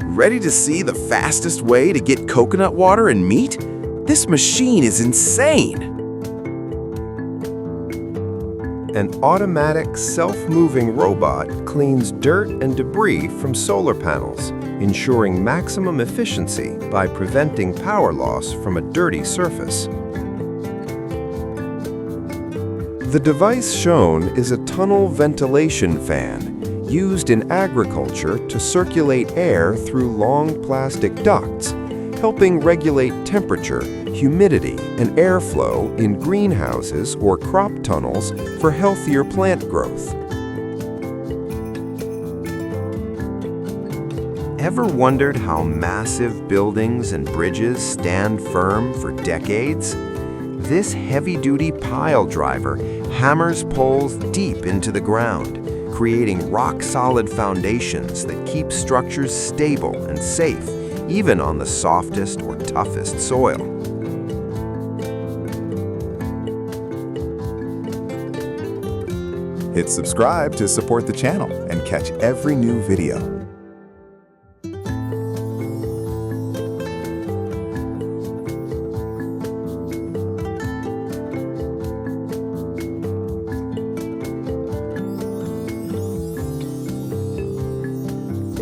Ready to see the fastest way to get coconut water and meat? This machine is insane! An automatic self-moving robot cleans dirt and debris from solar panels, ensuring maximum efficiency by preventing power loss from a dirty surface. The device shown is a tunnel ventilation fan used in agriculture to circulate air through long plastic ducts, helping regulate temperature, humidity, and airflow in greenhouses or crop tunnels for healthier plant growth. Ever wondered how massive buildings and bridges stand firm for decades? This heavy-duty pile driver hammers poles deep into the ground, creating rock-solid foundations that keep structures stable and safe, even on the softest or toughest soil. Hit subscribe to support the channel and catch every new video.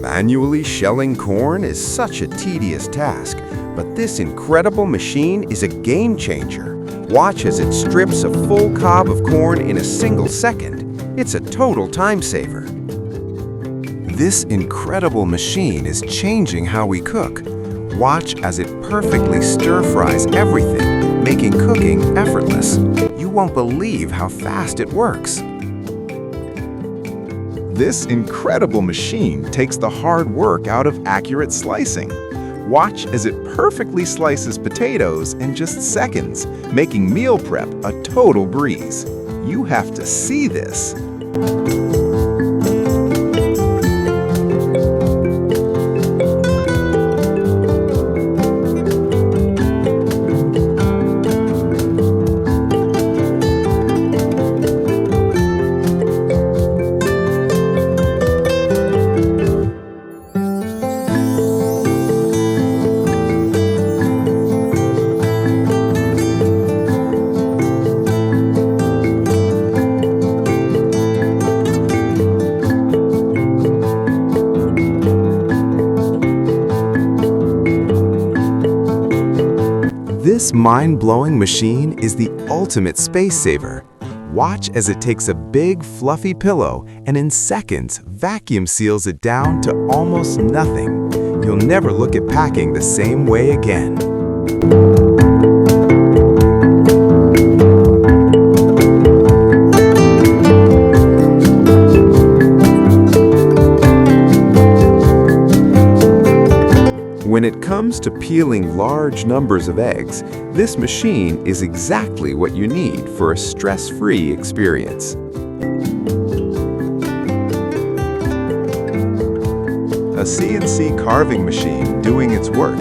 Manually shelling corn is such a tedious task, but this incredible machine is a game changer. Watch as it strips a full cob of corn in a single second. It's a total time saver. This incredible machine is changing how we cook. Watch as it perfectly stir-fries everything, making cooking effortless. You won't believe how fast it works. This incredible machine takes the hard work out of accurate slicing. Watch as it perfectly slices potatoes in just seconds, making meal prep a total breeze. You have to see this. This mind-blowing machine is the ultimate space saver. Watch as it takes a big, fluffy pillow and in seconds vacuum seals it down to almost nothing. You'll never look at packing the same way again. When it comes to peeling large numbers of eggs, this machine is exactly what you need for a stress-free experience. A CNC carving machine doing its work.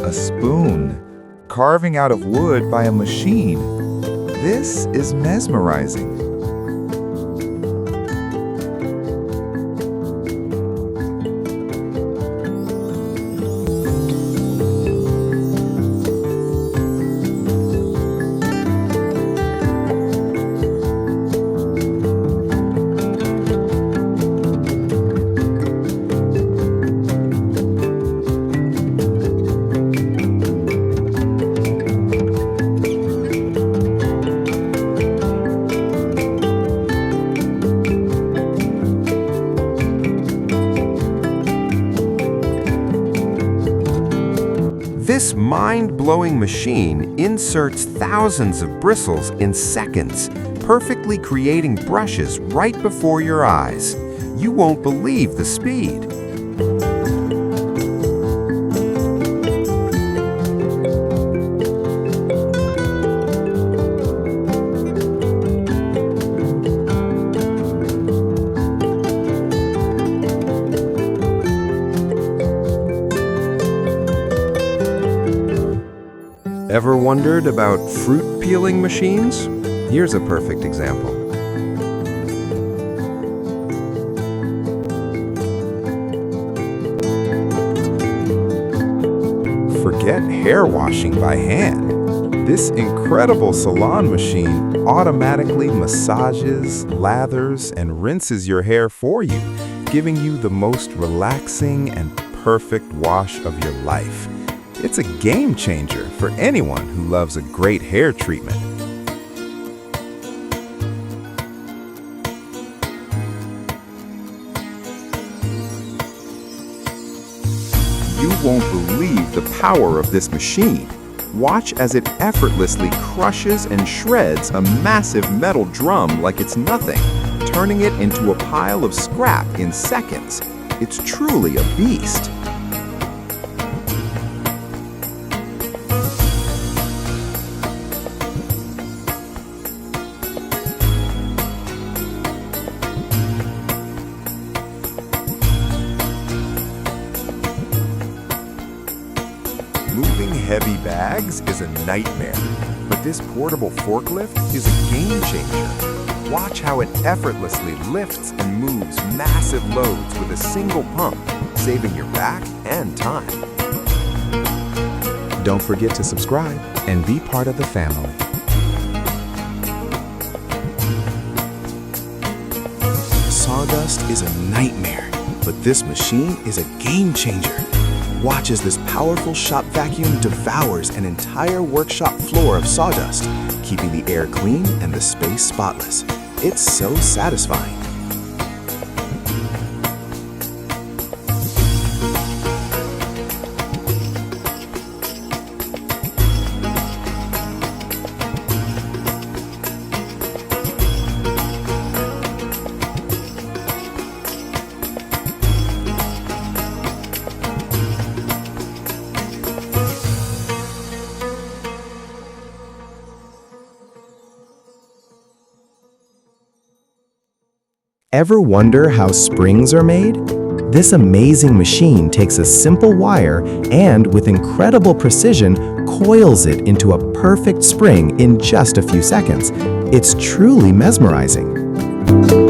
A spoon, carving out of wood by a machine. This is mesmerizing. This mind-blowing machine inserts thousands of bristles in seconds, perfectly creating brushes right before your eyes. You won't believe the speed. Ever wondered about fruit peeling machines? Here's a perfect example. Forget hair washing by hand. This incredible salon machine automatically massages, lathers, and rinses your hair for you, giving you the most relaxing and perfect wash of your life. It's a game changer for anyone who loves a great hair treatment. You won't believe the power of this machine. Watch as it effortlessly crushes and shreds a massive metal drum like it's nothing, turning it into a pile of scrap in seconds. It's truly a beast. Moving heavy bags is a nightmare, but this portable forklift is a game changer. Watch how it effortlessly lifts and moves massive loads with a single pump, saving your back and time. Don't forget to subscribe and be part of the family. Sawdust is a nightmare, but this machine is a game changer. Watch as this powerful shop vacuum devours an entire workshop floor of sawdust, keeping the air clean and the space spotless. It's so satisfying. Ever wonder how springs are made? This amazing machine takes a simple wire and, with incredible precision, coils it into a perfect spring in just a few seconds. It's truly mesmerizing.